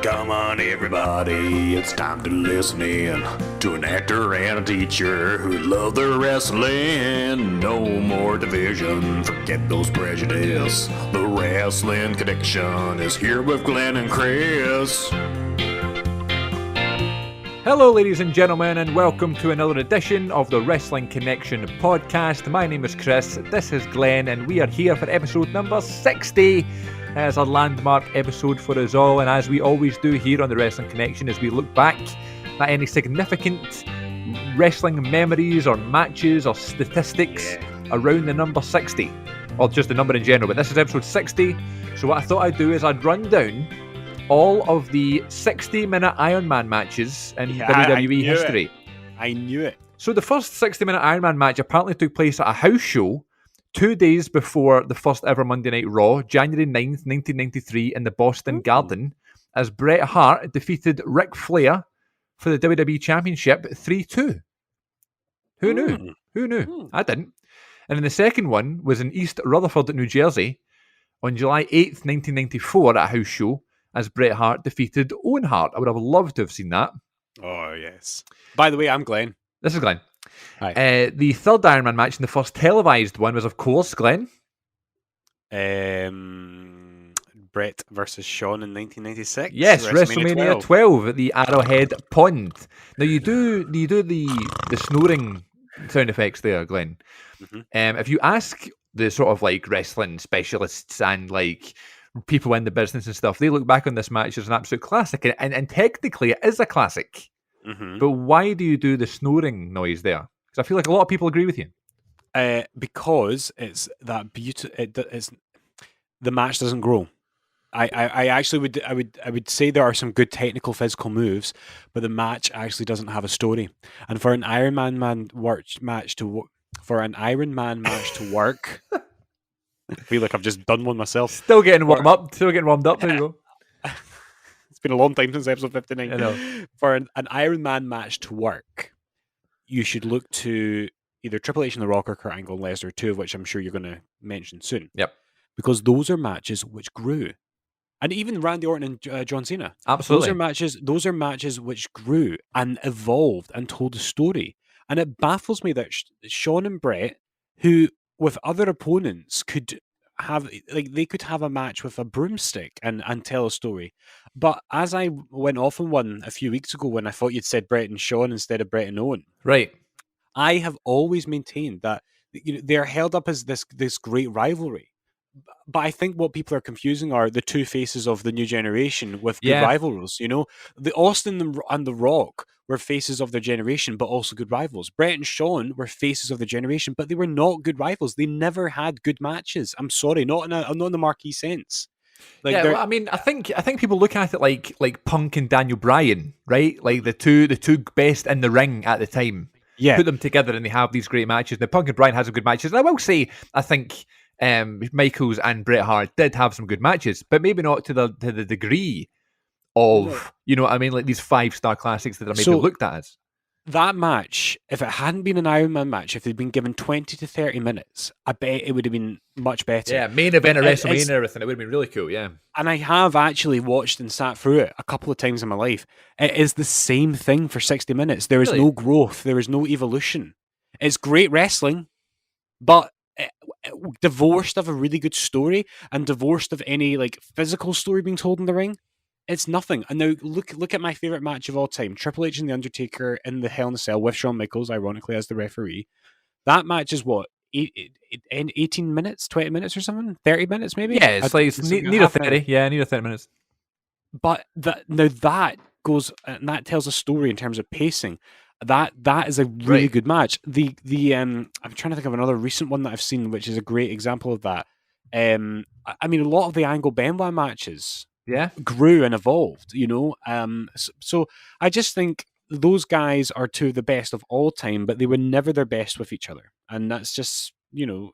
Come on, everybody, it's time to listen in to an actor and a teacher who love their wrestling. No more division, forget those prejudice. The Wrestling Connection is here with Glenn and Chris. Hello, ladies and gentlemen, and welcome to another edition of the Wrestling Connection podcast. My name is Chris, this is Glenn, and we are here for episode number 60. As a landmark episode for us all, and as we always do here on the Wrestling Connection, as we look back at any significant wrestling memories or matches or statistics around the number 60, or just the number in general. But this is episode 60, so what I thought I'd do is I'd run down all of the 60-minute Iron Man matches in WWE history. I knew it. So the first 60-minute Iron Man match apparently took place at a house show 2 days before the first ever Monday Night Raw, January 9th, 1993, in the Boston Garden, as Bret Hart defeated Ric Flair for the WWE Championship 3-2. Who knew? Who knew? I didn't. And then the second one was in East Rutherford, New Jersey, on July 8th, 1994, at a house show, as Bret Hart defeated Owen Hart. I would have loved to have seen that. Oh, yes. By the way, I'm Glenn. This is Glenn. Hi. The third Iron Man match and the first televised one was, of course, Glenn. Bret versus Shawn in 1996. Yes, WrestleMania 12 at the Arrowhead Pond. Now you do the snoring sound effects there, Glenn. Mm-hmm. If you ask the sort of like wrestling specialists and like people in the business and stuff, they look back on this match as an absolute classic, and technically it is a classic. Mm-hmm. But why do you do the snoring noise there? Because I feel like a lot of people agree with you. Because it's that beautiful. It's the match doesn't grow. I actually would say there are some good technical physical moves, but the match actually doesn't have a story. And for an Iron Man match to work, I feel like I've just done one myself. Still getting warmed up. There you go. It's been a long time since episode 59. I know. For an Iron Man match to work, you should look to either Triple H and The Rock or Kurt Angle and Lesnar, two of which I'm sure you're going to mention soon. Yep. Because those are matches which grew. And even Randy Orton and John Cena. Absolutely. Those are matches which grew and evolved and told a story. And it baffles me that Shawn and Bret, who with other opponents could have, like, they could have a match with a broomstick and tell a story. But as I went off on one a few weeks ago when I thought you'd said Bret and Shawn instead of Bret and Owen, right? I have always maintained that they're held up as this great rivalry. But I think what people are confusing are the two faces of the new generation with good rivals. You know, the Austin and The Rock were faces of their generation, but also good rivals. Bret and Shawn were faces of the generation, but they were not good rivals. They never had good matches. I'm sorry, not in the marquee sense. Like, well, I mean, I think people look at it like Punk and Daniel Bryan, right? Like the two best in the ring at the time. Yeah, put them together and they have these great matches. Now, Punk and Bryan had some good matches, and I will say, I think Michaels and Bret Hart did have some good matches, but maybe not to the degree of, you know what I mean, like these 5-star classics that are maybe looked at as. That match, if it hadn't been an Iron Man match, if they'd been given 20 to 30 minutes, I bet it would have been much better. Yeah, main event of WrestleMania and everything. It would have been really cool, yeah. And I have actually watched and sat through it a couple of times in my life. It is the same thing for 60 minutes. There is no growth. There is no evolution. It's great wrestling, but divorced of a really good story and divorced of any like physical story being told in the ring, it's nothing. And now look at my favorite match of all time: Triple H and The Undertaker in the Hell in a Cell with Shawn Michaels, ironically, as the referee. That match is what, 18 minutes, 20 minutes or something, 30 minutes maybe. Yeah, it's need a 30. Yeah, need a 30 minutes. But that goes and that tells a story in terms of pacing. That is a really good match. The I'm trying to think of another recent one that I've seen, which is a great example of that. I mean, a lot of the Angle Benoit matches grew and evolved, you know. So I just think those guys are two of the best of all time, but they were never their best with each other, and that's just, you know,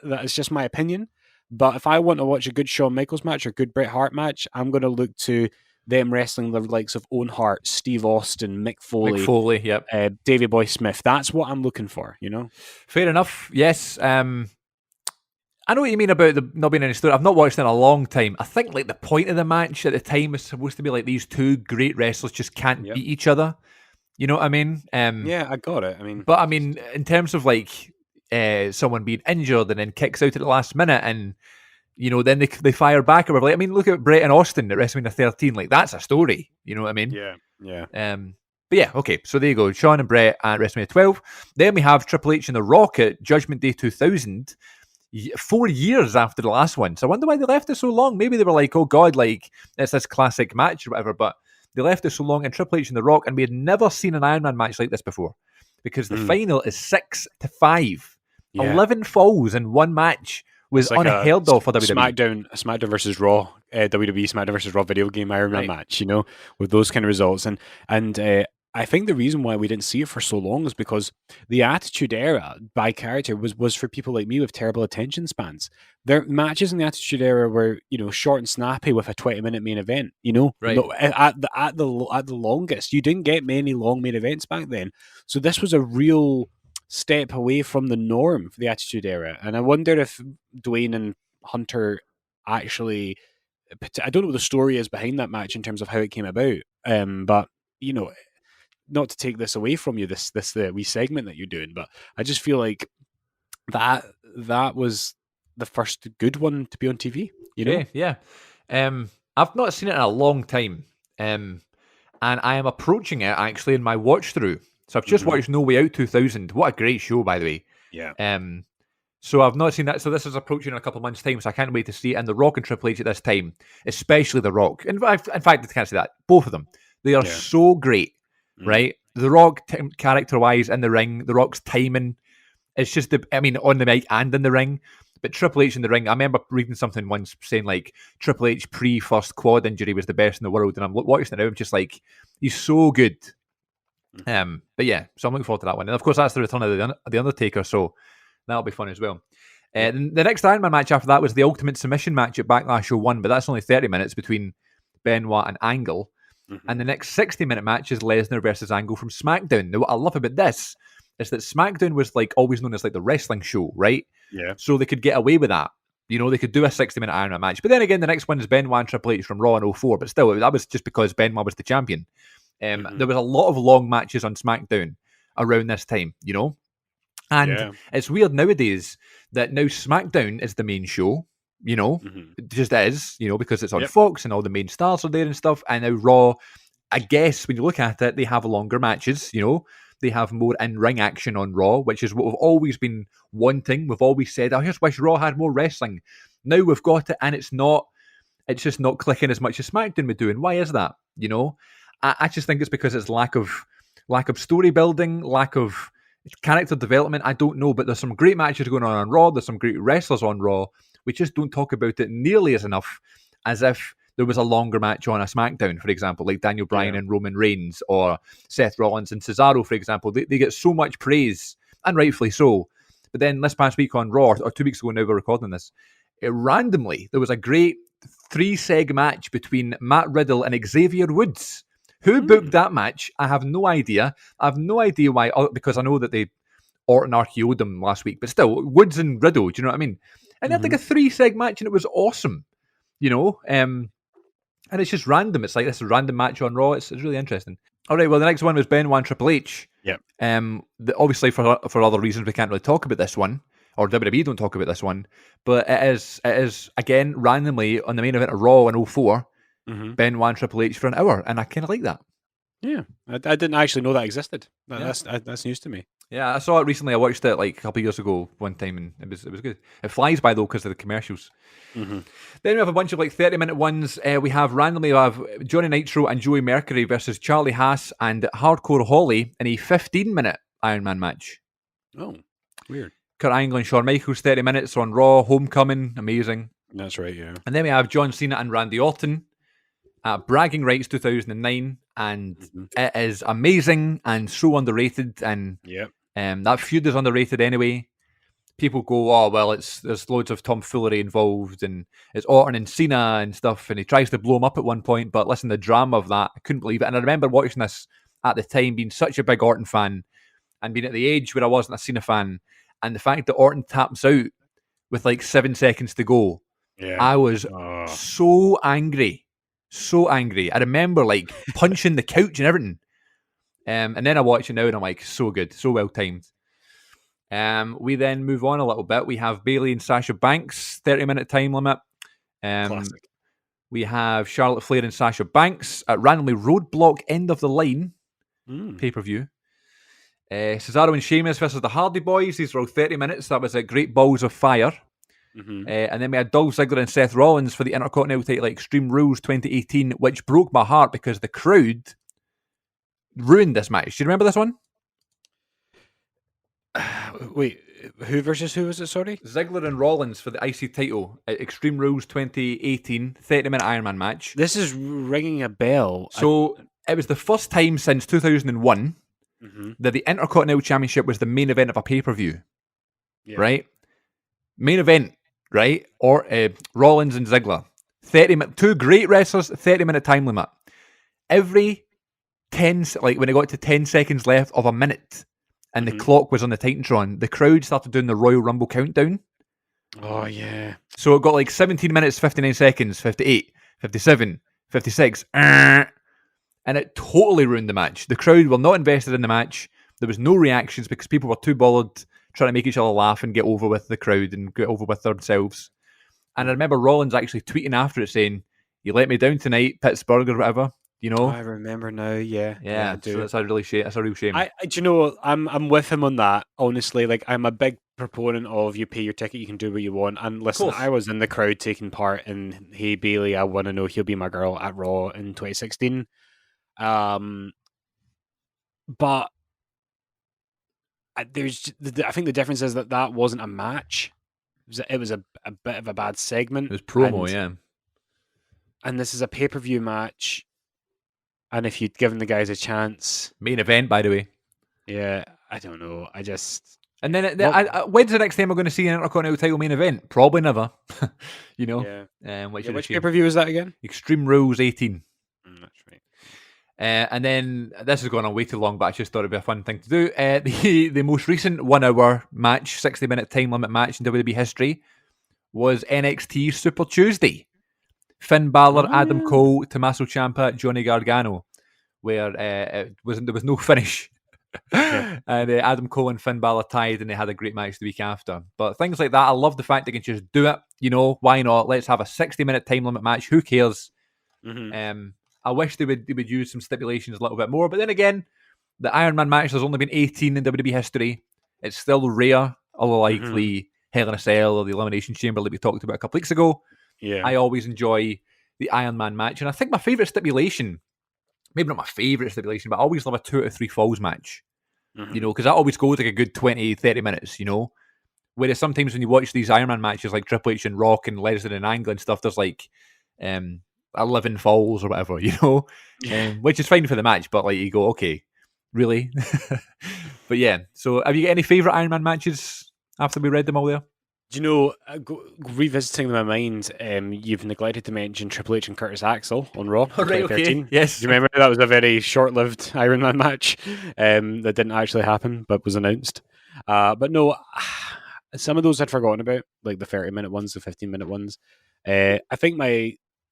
that is just my opinion. But if I want to watch a good Shawn Michaels match or a good Bret Hart match, I'm going to look to them wrestling the likes of Owen Hart, Steve Austin, Mick Foley, yep, Davey Boy Smith. That's what I'm looking for, you know. Fair enough. Yes. I know what you mean about the not being any story. I've not watched it in a long time. I think like the point of the match at the time was supposed to be like these two great wrestlers just can't beat each other. You know what I mean? Yeah, I got it. I mean, but I mean, in terms of like someone being injured and then kicks out at the last minute, and then they fire back or whatever. Like, I mean, look at Brett and Austin at WrestleMania 13. Like, that's a story. You know what I mean? Yeah. But yeah, okay. So there you go. Shawn and Brett at WrestleMania 12. Then we have Triple H and The Rock at Judgment Day 2000. 4 years after the last one. So I wonder why they left it so long. Maybe they were like, oh God, like it's this classic match or whatever, but they left it so long. And Triple H and The Rock, and we had never seen an Iron Man match like this before, because the final is 6-5. 11 falls in one match was like unheard of for WWE. SmackDown versus Raw, WWE SmackDown versus Raw video game Iron Man match, with those kind of results. And I think the reason why we didn't see it for so long is because the Attitude Era by character was for people like me with terrible attention spans. Their matches in the Attitude Era were, short and snappy with a 20-minute main event. Right. At the longest, you didn't get many long main events back then. So this was a real step away from the norm for the Attitude Era. And I wonder if Dwayne and Hunter actually, I don't know what the story is behind that match in terms of how it came about. But not to take this away from you, this the wee segment that you're doing, but I just feel like that was the first good one to be on TV. Yeah. I've not seen it in a long time, and I am approaching it actually in my watch through. So I've just watched No Way Out 2000. What a great show, by the way. Yeah. So I've not seen that. So this is approaching in a couple of months' time. So I can't wait to see it. And The Rock and Triple H at this time, especially The Rock. In fact, I can't say that. Both of them, they are so great. Right, The Rock character-wise in the ring, The Rock's timing, it's just on the mic and in the ring. But Triple H in the ring, I remember reading something once saying like Triple H pre-first quad injury was the best in the world, and I'm watching it now, I'm just like, he's so good. But yeah, so I'm looking forward to that one, and of course that's the return of the Undertaker, so that'll be fun as well. The next Iron Man match after that was the Ultimate Submission match at Backlash 01, but that's only 30 minutes between Benoit and Angle. And the next 60-minute match is Lesnar versus Angle from SmackDown. Now, what I love about this is that SmackDown was like always known as like the wrestling show, right? Yeah. So they could get away with that. They could do a 60-minute Iron Man match. But then again, the next one is Benoit and Triple H from Raw in 04. But still, that was just because Benoit was the champion. There was a lot of long matches on SmackDown around this time, And it's weird nowadays that now SmackDown is the main show. It just is, because it's on Fox and all the main stars are there and stuff. And now Raw, I guess when you look at it, they have longer matches, they have more in-ring action on Raw, which is what we've always been wanting. We've always said, I just wish Raw had more wrestling. Now we've got it, and it's just not clicking as much as SmackDown would do. And why is that? I just think it's because it's lack of story building, lack of character development. I don't know, but there's some great matches going on Raw. There's some great wrestlers on Raw. We just don't talk about it nearly as enough as if there was a longer match on a SmackDown, for example, like Daniel Bryan and Roman Reigns, or Seth Rollins and Cesaro, for example. They get so much praise, and rightfully so. But then this past week on Raw, or 2 weeks ago now we're recording this, randomly there was a great 3-seg match between Matt Riddle and Xavier Woods. Who booked that match? I have no idea. I have no idea why, because I know that they Orton RKO'd them last week, but still, Woods and Riddle, do you know what I mean? And they had like a 3-seg match, and it was awesome, and it's just random. It's like this random match on Raw. It's really interesting. All right, well, the next one was Benoit and Triple H. Yeah. Obviously, for other reasons, we can't really talk about this one, or WWE don't talk about this one, but it is again, randomly on the main event of Raw in 04, Benoit and Triple H for an hour, and I kind of like that. Yeah, I didn't actually know that existed. That's news to me. Yeah, I saw it recently. I watched it like a couple of years ago one time, and it was good. It flies by though because of the commercials. Then we have a bunch of like 30-minute ones. We have Johnny Nitro and Joey Mercury versus Charlie Haas and Hardcore Holly in a 15-minute Iron Man match. Oh, weird. Kurt Angle and Shawn Michaels 30 minutes on Raw. Homecoming, amazing. That's right, yeah. And then we have John Cena and Randy Orton at Bragging Rights 2009, and it is amazing and so underrated. And that feud is underrated anyway. People go, oh well, there's loads of tomfoolery involved, and it's Orton and Cena and stuff, and he tries to blow him up at one point. But listen, the drama of that, I couldn't believe it. And I remember watching this at the time, being such a big Orton fan, and being at the age where I wasn't a Cena fan, and the fact that Orton taps out with like 7 seconds to go. Yeah. I was Oh. so angry. So angry. I remember like punching the couch and everything. And then I watch it now and I'm like, so good, so well timed. We then move on a little bit. We have Bayley and Sasha Banks, 30-minute time limit. Classic. We have Charlotte Flair and Sasha Banks at randomly roadblock end of the line pay-per-view. Cesaro and Sheamus versus the Hardy Boys. These were all 30 minutes. That was a Great Balls of Fire. And then we had Dolph Ziggler and Seth Rollins for the Intercontinental title at Extreme Rules 2018, which broke my heart because the crowd ruined this match. Do you remember this one? Wait, who versus who was it? Sorry, Ziggler and Rollins for the IC title at Extreme Rules 2018, 30-minute Iron Man match. this is ringing a bell. So it was the first time since 2001 that the Intercontinental Championship was the main event of a pay-per-view. Yeah. Right? Main event, right? Or Rollins and Ziggler. 2 great wrestlers, 30-minute time limit. Every 10, like when it got to 10 seconds left of a minute and the clock was on the Titantron, the crowd started doing the Royal Rumble countdown. Oh yeah. So it got like 17 minutes, 59 seconds, 58, 57, 56, and it totally ruined the match. The crowd were not invested in the match. There was no reactions because people were too bothered trying to make each other laugh and get over with the crowd and get over with themselves. And I remember Rollins actually tweeting after it saying, "You let me down tonight, Pittsburgh," or whatever. You know? I remember now. Yeah. Yeah, I do. so that's a really shame. That's a real shame. Do you know, I'm with him on that. Honestly, like I'm a big proponent of you pay your ticket, you can do what you want. And listen, course. I was in the crowd taking part in Hey Bailey, I Want to Know He'll Be My Girl at Raw in 2016. But I think the difference is that wasn't a match. It was a bit of a bad segment. It was promo, yeah. And this is a pay-per-view match. And if you'd given the guys a chance, Main event, by the way. yeah, I don't know. I just And then when's the next time we're going to see an Intercontinental title main event? Probably never. You know? yeah. Which Which is pay-per-view is that again? Extreme Rules 18. That's right. And then this is going on way too long, but I just thought it'd be a fun thing to do. The most recent 1 hour match, 60-minute time limit match in WWE history was NXT Super Tuesday. Finn Balor, Adam Cole, Tommaso Ciampa, Johnny Gargano, where there was no finish. And Adam Cole and Finn Balor tied and they had a great match the week after. But things like that, I love the fact they can just do it. You know, why not? Let's have a 60-minute time limit match. Who cares? I wish they would use some stipulations a little bit more. But then again, the Iron Man match, there's only been 18 in WWE history. It's still rare, unlike the Hell in a Cell or the Elimination Chamber that we talked about a couple weeks ago. Yeah. I always enjoy the Iron Man match. And I think my favourite stipulation, maybe not my favourite stipulation, but I always love a 2 out of 3 falls match. You know, because that always goes like a good 20, 30 minutes, you know. Whereas sometimes when you watch these Iron Man matches like Triple H and Rock and Lesnar and Angle and stuff, there's like 11 falls or whatever, you know, which is fine for the match, but like you go, okay, really? But yeah, so have you got any favourite Iron Man matches after we read them all there? Do you know, revisiting my mind, you've neglected to mention Triple H and Curtis Axel on Raw in 2013. Okay. Yes. Do you remember that was a very short-lived Iron Man match that didn't actually happen but was announced? But no, some of those I'd forgotten about, like the 30-minute ones, the 15-minute ones. I think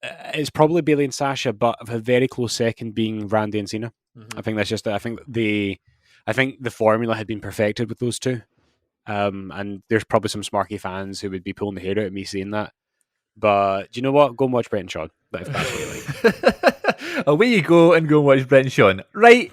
it's probably Bayley and Sasha, but a very close second being Randy and Cena. I think that's just I think the formula had been perfected with those two. And there's probably some smarky fans who would be pulling the hair out of me saying that. But do you know what? Go and watch Brett and Shawn. If that's what you like. Away you go and go and watch Brett and Shawn. Right.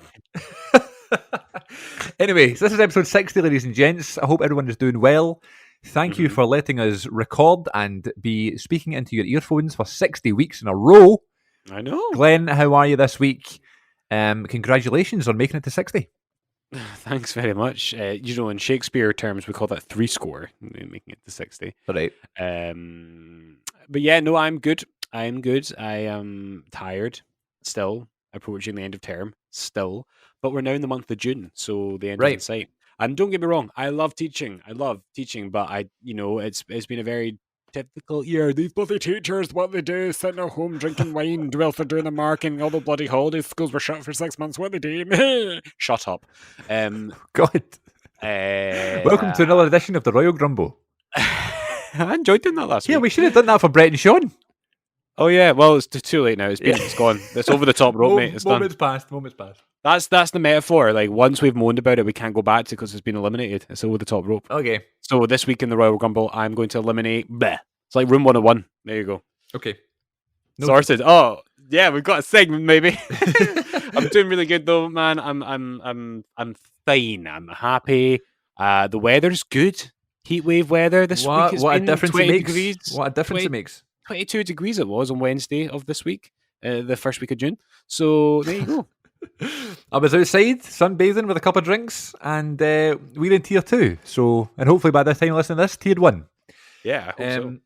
Anyway, so this is episode 60, ladies and gents. I hope everyone is doing well. Thank you for letting us record and be speaking into your earphones for 60 weeks in a row. I know. Glenn, how are you this week? Congratulations on making it to 60. Thanks very much. You know, in Shakespeare terms, we call that 3 score, making it to 60. Right. But yeah, no, I'm good. I am tired still, approaching the end of term still. But we're now in the month of June, so the end is in sight. And don't get me wrong, I love teaching, but it's been a very difficult year. These bloody teachers, what they do, sitting at home drinking wine, whilst they're doing the marking, all the bloody holidays, schools were shut for 6 months, what they do? Shut up. God. Welcome to another edition of the Royal Grumble. I enjoyed doing that last Yeah, week. we should have done that for Brett and Sean. Oh yeah, well it's too late now. It's gone. It's over the top rope, mate. It's done. Moments past. Moments past. That's the metaphor. Like once we've moaned about it, we can't go back to because it's been eliminated. It's over the top rope. Okay. So this week in the Royal Rumble, I'm going to eliminate. Bleh. It's like Room 101. There you go. Okay. No- Sorted. Oh yeah, we've got a segment maybe. I'm doing really good though, man. I'm fine. I'm happy. The weather's good. Heat wave weather this week. It's What a been difference it 20 makes. degrees. What a difference 20 it makes. 22 degrees it was on Wednesday of this week, the first week of June. So there you go. I was outside sunbathing with a couple of drinks, and we're in tier 2. So, and hopefully by this time you listen to this, tier 1. Yeah, I hope so.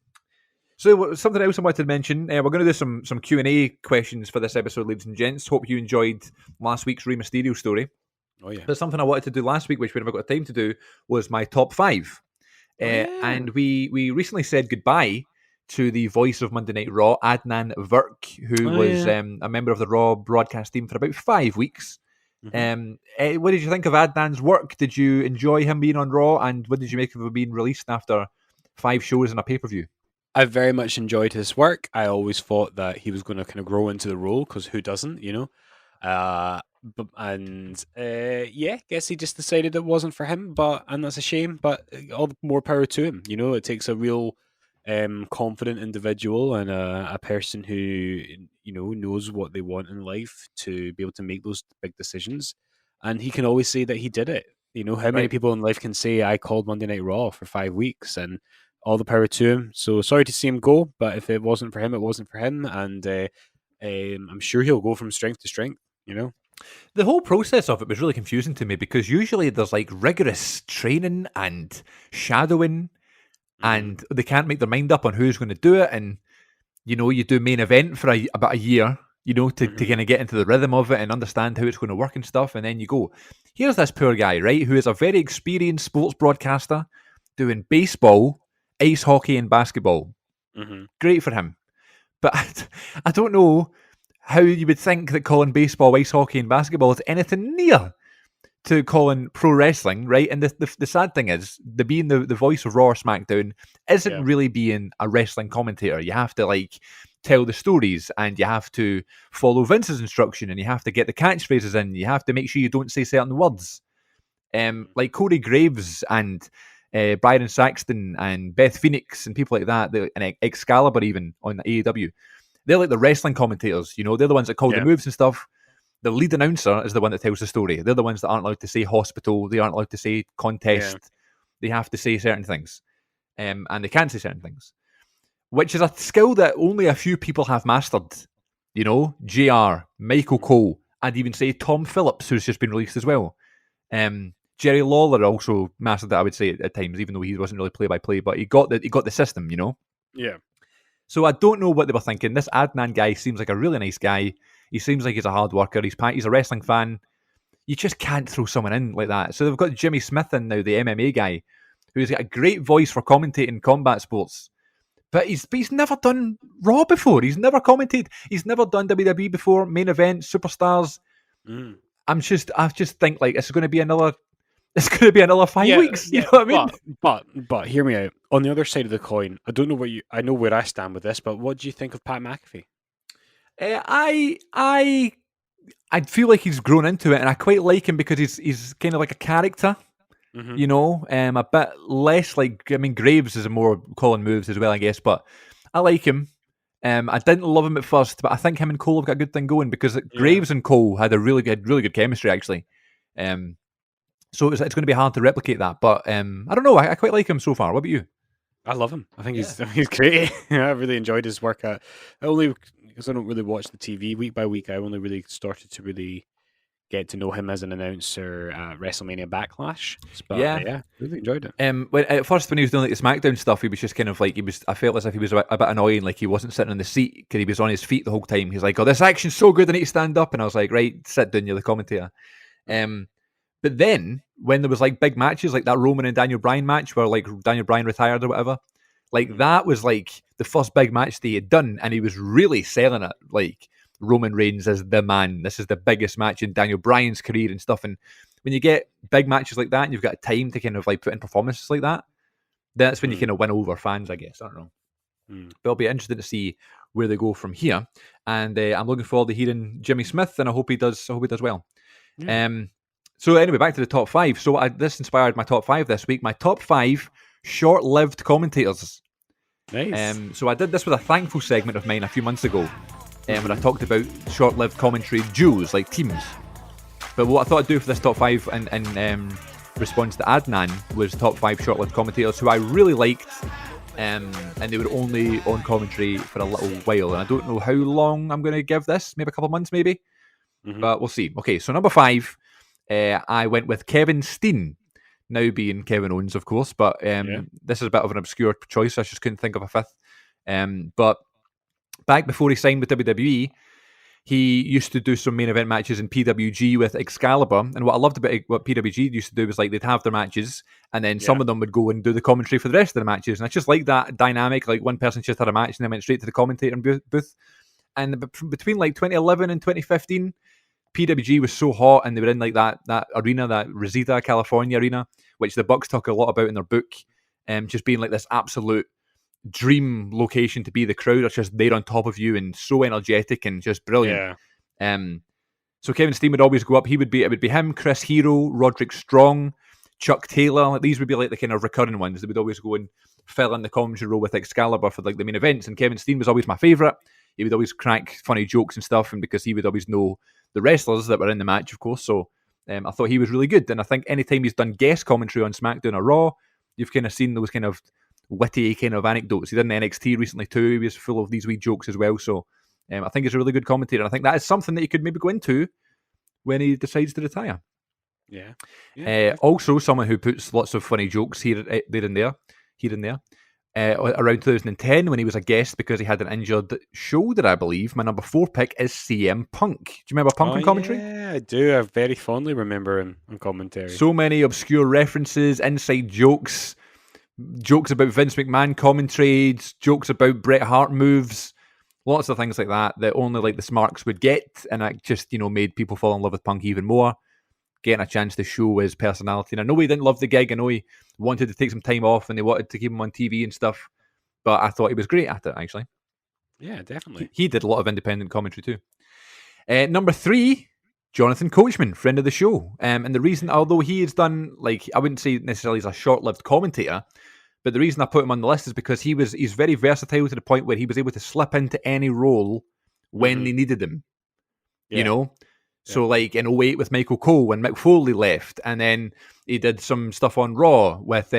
So something else I wanted to mention, we're going to do some Q&A questions for this episode, ladies and gents. Hope you enjoyed last week's Rey Mysterio story. Oh yeah. But something I wanted to do last week, which we never got time to do, was my top 5. And we recently said goodbye to the voice of Monday Night Raw, Adnan Virk, who was a member of the Raw broadcast team for about 5 weeks. Mhm. What did you think of Adnan's work? Did you enjoy him being on Raw? And what did you make of him being released after 5 shows and a pay-per-view? I very much enjoyed his work. I always thought that he was going to kind of grow into the role because who doesn't, you know? Yeah, guess he just decided it wasn't for him, and that's a shame. But all the more power to him. You know, it takes a real confident individual and a person who knows what they want in life to be able to make those big decisions. And he can always say that he did it. You know, how many Right. people in life can say I called Monday Night Raw for 5 weeks and all the power to him. So sorry to see him go, but if it wasn't for him, it wasn't for him. And I'm sure he'll go from strength to strength, you know? The whole process of it was really confusing to me because usually there's like rigorous training and shadowing, and they can't make their mind up on who's going to do it. And you know, you do main event for about a year, you know, to kind of get into the rhythm of it and understand how it's going to work and stuff. And then you go, here's this poor guy, right, who is a very experienced sports broadcaster doing baseball, ice hockey, and basketball. Great for him. But I don't know how you would think that calling baseball, ice hockey, and basketball is anything near to calling pro wrestling, right? And the sad thing is, being the voice of Raw or SmackDown isn't really being a wrestling commentator. You have to like tell the stories, and you have to follow Vince's instruction, and you have to get the catchphrases in. You have to make sure you don't say certain words. Like Corey Graves and Byron Saxton and Beth Phoenix and people like that, and Excalibur even on the AEW. They're like the wrestling commentators, you know. They're the ones that call the moves and stuff. The lead announcer is the one that tells the story. They're the ones that aren't allowed to say hospital. They aren't allowed to say contest. Yeah. They have to say certain things. And they can't say certain things. Which is a skill that only a few people have mastered. You know, JR, Michael Cole, I'd even say Tom Phillips, who's just been released as well. Jerry Lawler also mastered that, I would say, at times, even though he wasn't really play-by-play, but he got the system, you know? Yeah. So I don't know what they were thinking. This Adnan guy seems like a really nice guy. He seems like he's a hard worker. He's a wrestling fan. You just can't throw someone in like that. So they've got Jimmy Smith in now, the MMA guy, who's got a great voice for commentating combat sports. But he's never done Raw before. He's never commented. He's never done WWE before, main event, superstars. I just think like it's going to be another 5 weeks. You know what I mean? But hear me out. On the other side of the coin, I don't know I know where I stand with this, but what do you think of Pat McAfee? I feel like he's grown into it, and I quite like him because he's kind of like a character. You know, a bit less like, I mean, Graves is a more calling moves as well, I guess, but I like him. I didn't love him at first, but I think him and Cole have got a good thing going because Graves and Cole had a really good chemistry, actually. So it's going to be hard to replicate that, but I don't know. I quite like him so far. What about you? I love him. I think he's great. I really enjoyed his work. Only because I don't really watch the TV week by week. I only really started to really get to know him as an announcer at WrestleMania Backlash. But, yeah, really enjoyed it. At first, when he was doing like the SmackDown stuff, he was just kind of like I felt as if he was a bit annoying, like he wasn't sitting in the seat because he was on his feet the whole time. He's like, "Oh, this action's so good, I need to stand up," and I was like, "Right, sit down, you're the commentator." But then when there was like big matches, like that Roman and Daniel Bryan match, where like Daniel Bryan retired or whatever, like that was like the first big match that he had done, and he was really selling it. Like Roman Reigns as the man. This is the biggest match in Daniel Bryan's career and stuff. And when you get big matches like that, and you've got time to kind of like put in performances like that, That's when you kind of win over fans, I guess. I don't know. Mm. But it'll be interesting to see where they go from here. And I'm looking forward to hearing Jimmy Smith, and I hope he does well. Yeah. So anyway, back to the top 5. So this inspired my top 5 this week. My top 5 short-lived commentators. Nice. So I did this with a thankful segment of mine a few months ago, when I talked about short-lived commentary duos, like teams. But what I thought I'd do for this top 5 in response to Adnan was top 5 short-lived commentators who I really liked, and they were only on commentary for a little while. And I don't know how long I'm going to give this, maybe a couple of months maybe, but we'll see. Okay, so number 5, I went with Kevin Steen, now being Kevin Owens, of course, but this is a bit of an obscure choice. I just couldn't think of a fifth. But back before he signed with WWE, he used to do some main event matches in PWG with Excalibur. And what I loved about what PWG used to do was like they'd have their matches, and then some of them would go and do the commentary for the rest of the matches. And I just like that dynamic. Like one person just had a match and then went straight to the commentator booth. And between like 2011 and 2015, PWG was so hot, and they were in like that arena, that Reseda, California arena, which the Bucks talk a lot about in their book, just being like this absolute dream location to be. The crowd are just there on top of you and so energetic and just brilliant. So Kevin Steen would always go up. It would be him, Chris Hero, Roderick Strong, Chuck Taylor. Like, these would be like the kind of recurring ones that would always go and fill in the commentary role with Excalibur for like the main events. And Kevin Steen was always my favourite. He would always crack funny jokes and stuff, and because he would always know the wrestlers that were in the match, of course. So I thought he was really good. And I think anytime he's done guest commentary on SmackDown or Raw, you've kind of seen those kind of witty kind of anecdotes. He did in NXT recently too. He was full of these wee jokes as well. So I think he's a really good commentator. And I think that is something that he could maybe go into when he decides to retire. Also, someone who puts lots of funny jokes here and there. Around 2010, when he was a guest because he had an injured shoulder, I believe. My number 4 pick is CM Punk. Do you remember Punk on commentary? Yeah, I do. I very fondly remember him on commentary. So many obscure references, inside jokes about Vince McMahon commentary, jokes about Bret Hart moves, lots of things like that only like the smarks would get, and that just made people fall in love with Punk even more. Getting a chance to show his personality. And I know he didn't love the gig. I know he wanted to take some time off and they wanted to keep him on TV and stuff. But I thought he was great at it, actually. Yeah, definitely. He did a lot of independent commentary too. Number 3, Jonathan Coachman, friend of the show. And the reason, although he has done, like, I wouldn't say necessarily he's a short-lived commentator, but the reason I put him on the list is because he's very versatile to the point where he was able to slip into any role when they needed him. You know? So, like, in 2008 with Michael Cole, when Mick Foley left, and then he did some stuff on Raw with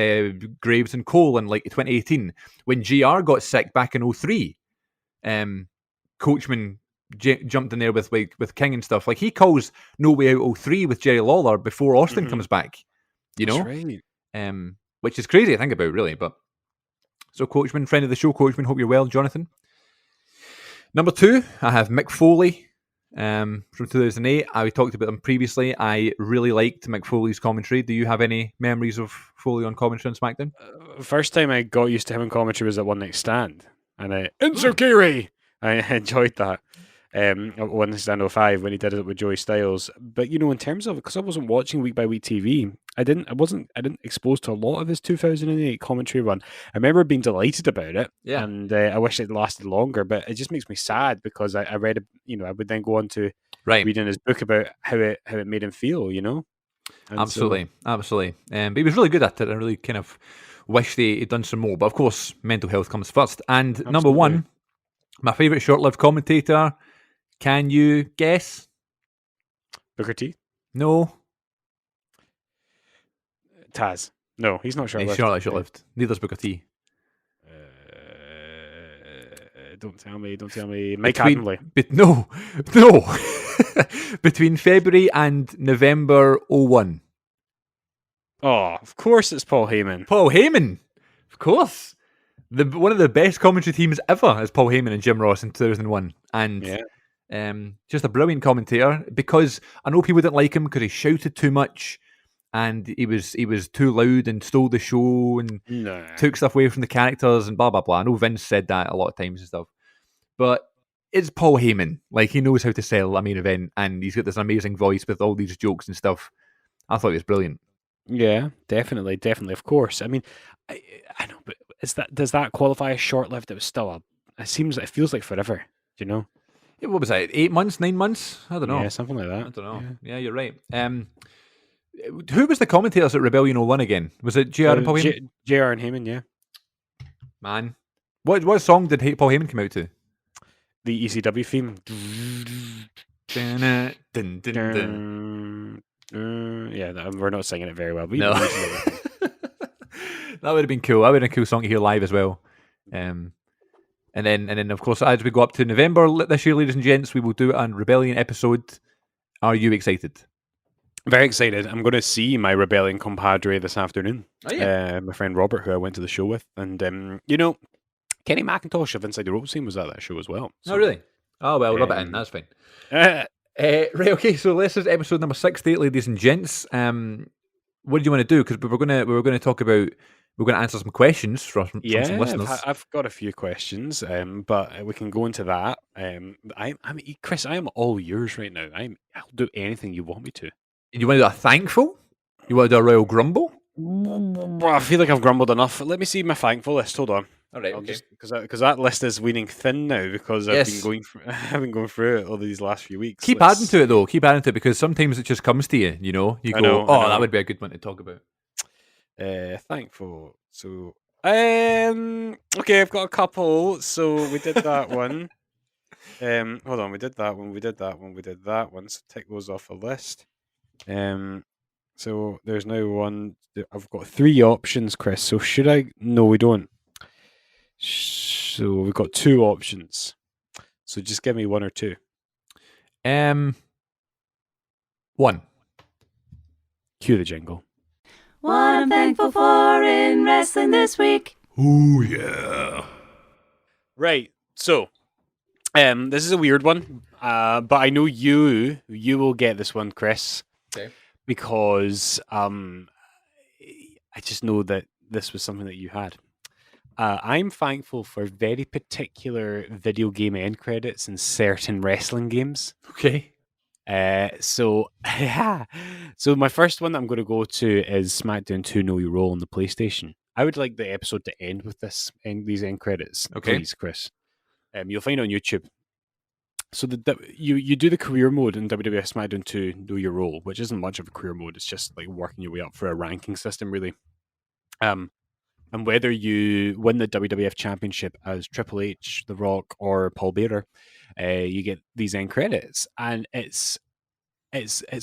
Graves and Cole in, like, 2018. When GR got sick back in 2003, Coachman jumped in there with King and stuff. Like, he calls No Way Out 2003 with Jerry Lawler before Austin comes back, That's right. Which is crazy to think about, really. But so, Coachman, friend of the show, Coachman, hope you're well, Jonathan. Number 2, I have Mick Foley. From 2008, I talked about him previously. I really liked Mick Foley's commentary. Do you have any memories of Foley on commentary on SmackDown? First time I got used to him in commentary was at One Night Stand, and Insukiri! I enjoyed that. One Night Stand 05 when he did it with Joey Styles. But in terms of, because I wasn't watching week by week TV, I didn't exposed to a lot of his 2008 commentary run. I remember being delighted about it, and I wish it lasted longer. But it just makes me sad because I read, I would then go on to reading his book about how it made him feel, And absolutely. But he was really good at it. I really kind of wish he'd done some more. But of course, mental health comes first. And number 1, my favourite short-lived commentator. Can you guess? Booker T? No. Taz? No, he's not short-lived. He's short-lived. Neither's Booker T. Don't tell me. Mike Adamle. No. Between February and November 2001. Oh, of course it's Paul Heyman. Paul Heyman, of course. One of the best commentary teams ever is Paul Heyman and Jim Ross in 2001. And just a brilliant commentator, because I know people didn't like him because he shouted too much and he was too loud and stole the show and took stuff away from the characters and blah, blah, blah. I know Vince said that a lot of times and stuff. But it's Paul Heyman. Like, he knows how to sell a main event, and he's got this amazing voice with all these jokes and stuff. I thought he was brilliant. Yeah, definitely, of course. I mean, I, I know, but does that qualify as short-lived? It was still it feels like forever, you know? Yeah, what was that? 8 months, 9 months? I don't know. Yeah, something like I that. don't know. Yeah. Yeah, you're right. Who was the commentators at Rebellion 01 again? Was it JR and Paul Heyman? JR and Heyman, yeah. Man, what song did Paul Heyman come out to? The ECW theme. Dun, dun, dun, dun. Yeah, we're not singing it very well. But No. That would have been cool. That would have been a cool song to hear live as well. And then of course, as we go up to November this year, ladies and gents, we will do a Rebellion episode. Are you excited? Very excited. I'm going to see my Rebellion compadre this afternoon. Oh yeah, my friend Robert, who I went to the show with, and Kenny McIntosh of Inside the Ropes team was at that show as well. So, oh really? Oh well, rub it in. That's fine. Right, okay. So this is episode number 60, ladies and gents. What do you want to do? Because we were going to talk about. We're going to answer some questions from some listeners. I've got a few questions, but we can go into that. Chris, I am all yours right now. I'll do anything you want me to. You want to do a thankful? You want to do a Royal Grumble? I feel like I've grumbled enough. Let me see my thankful list. Hold on. All right, okay. Because that list is weaning thin now because I've been going through it all these last few weeks. Keep adding to it though. Keep adding to it because sometimes it just comes to you. You know, you go, that would be a good one to talk about. Thankful. So, okay, I've got a couple. So we did that one. Hold on, we did that one. We did that one. We did that one. So tick those off a list. So there's now one. I've got 3 options, Chris. So should I? No, we don't. So we've got 2 options. So just give me 1 or 2. 1. Cue the jingle. What I'm thankful for in wrestling this week. Ooh, yeah. Right. So, this is a weird one, but I know you will get this one, Chris. Okay. Because I just know that this was something that you had. I'm thankful for very particular video game end credits in certain wrestling games. Okay. So my first one that I'm going to go to is SmackDown 2 Know Your Role on the PlayStation. I would like the episode to end with these end credits. Okay. Please, Chris. You'll find it on YouTube. So you do the career mode in WWF SmackDown 2 Know Your Role, which isn't much of a career mode. It's just like working your way up for a ranking system, really. And whether you win the WWF Championship as Triple H, The Rock, or Paul Bearer, you get these end credits, and it's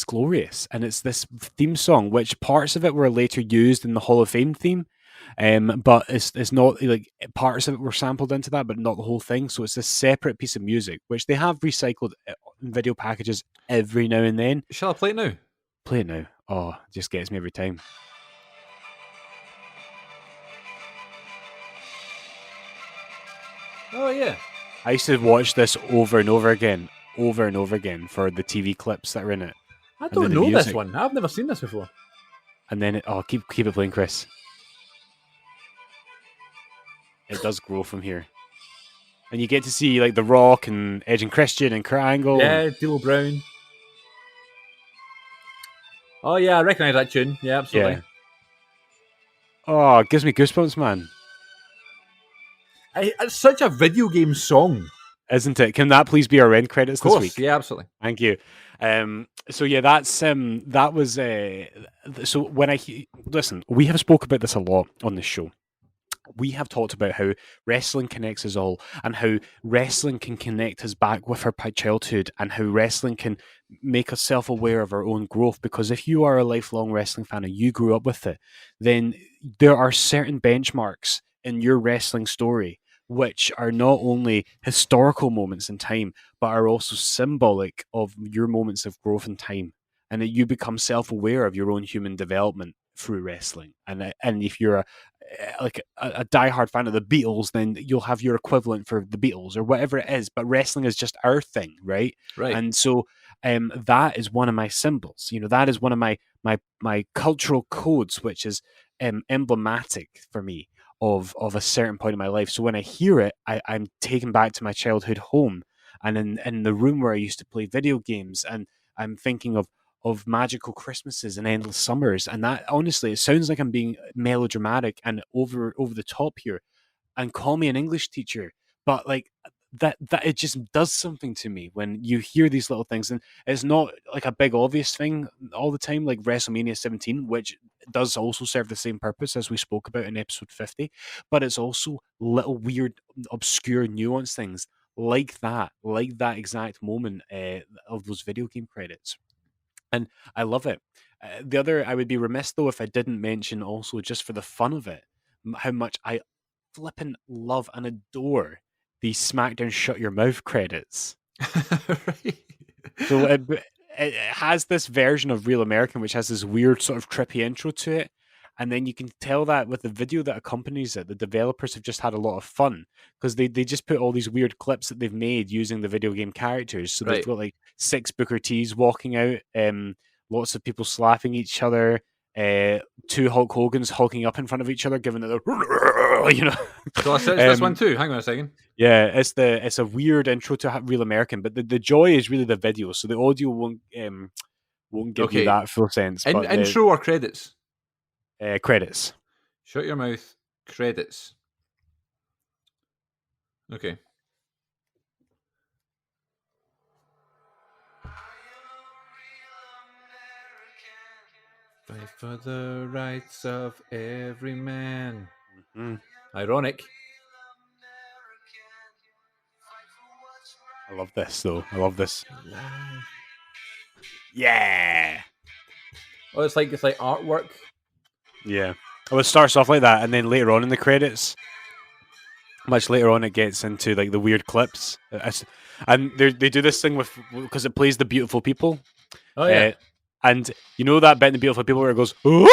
glorious. And it's this theme song, which parts of it were later used in the Hall of Fame theme. But it's not like parts of it were sampled into that, but not the whole thing. So it's a separate piece of music, which they have recycled in video packages every now and then. Shall I play it now? Play it now. Oh, it just gets me every time. Oh yeah. I used to watch this over and over again for the TV clips that are in it. I don't know this one. I've never seen this before. And then keep it playing, Chris. It does grow from here. And you get to see like The Rock and Edge and Christian and Kurt Angle. Yeah, D'Lo Brown. Oh yeah, I recognise that tune. Yeah, absolutely. Yeah. Oh, it gives me goosebumps, man. It's such a video game song, isn't it? Can that please be our end credits this week? Yeah, absolutely. Thank you. So yeah, that was. So when listen, we have spoke about this a lot on this show. We have talked about how wrestling connects us all, and how wrestling can connect us back with our childhood, and how wrestling can make us self-aware of our own growth. Because if you are a lifelong wrestling fan and you grew up with it, then there are certain benchmarks in your wrestling story which are not only historical moments in time, but are also symbolic of your moments of growth in time, and that you become self-aware of your own human development through wrestling. And if you're a diehard fan of the Beatles, then you'll have your equivalent for the Beatles or whatever it is. But wrestling is just our thing, right? Right. And so that is one of my symbols. You know, that is one of my cultural codes, which is emblematic for me of a certain point in my life. So when I hear it, I'm taken back to my childhood home, and in the room where I used to play video games, and I'm thinking of of magical Christmases and endless summers. And that, honestly, it sounds like I'm being melodramatic and over the top here. And call me an English teacher, but like that it just does something to me when you hear these little things, and it's not like a big obvious thing all the time, like WrestleMania 17, which does also serve the same purpose as we spoke about in episode 50, but it's also little weird, obscure, nuanced things like that exact moment of those video game credits, and I love it. The other, I would be remiss though if I didn't mention also, just for the fun of it, how much I flippin' love and adore the SmackDown Shut Your Mouth credits. Right. So it has this version of Real American, which has this weird sort of trippy intro to it. And then you can tell that with the video that accompanies it, the developers have just had a lot of fun because they just put all these weird clips that they've made using the video game characters. So Right. they've got like 6 Booker T's walking out, lots of people slapping each other, 2 Hulk Hogan's hulking up in front of each other, giving it a, you know. So it's this one too. Hang on a second. Yeah, it's a weird intro to Real American, but the joy is really the video. So the audio won't give Okay. you that full sense. But the Intro or credits? credits. Shut your mouth. Credits. Okay. Fight for the rights of every man. Mhm. Ironic. I love this though. I love this. Yeah. Oh, it's like artwork. Yeah. Oh, it starts off like that, and then later on in the credits, much later on, it gets into like the weird clips, and they do this thing with, because it plays the Beautiful People. Oh yeah. And you know that bit in the Beautiful People where it goes, "Ooh!"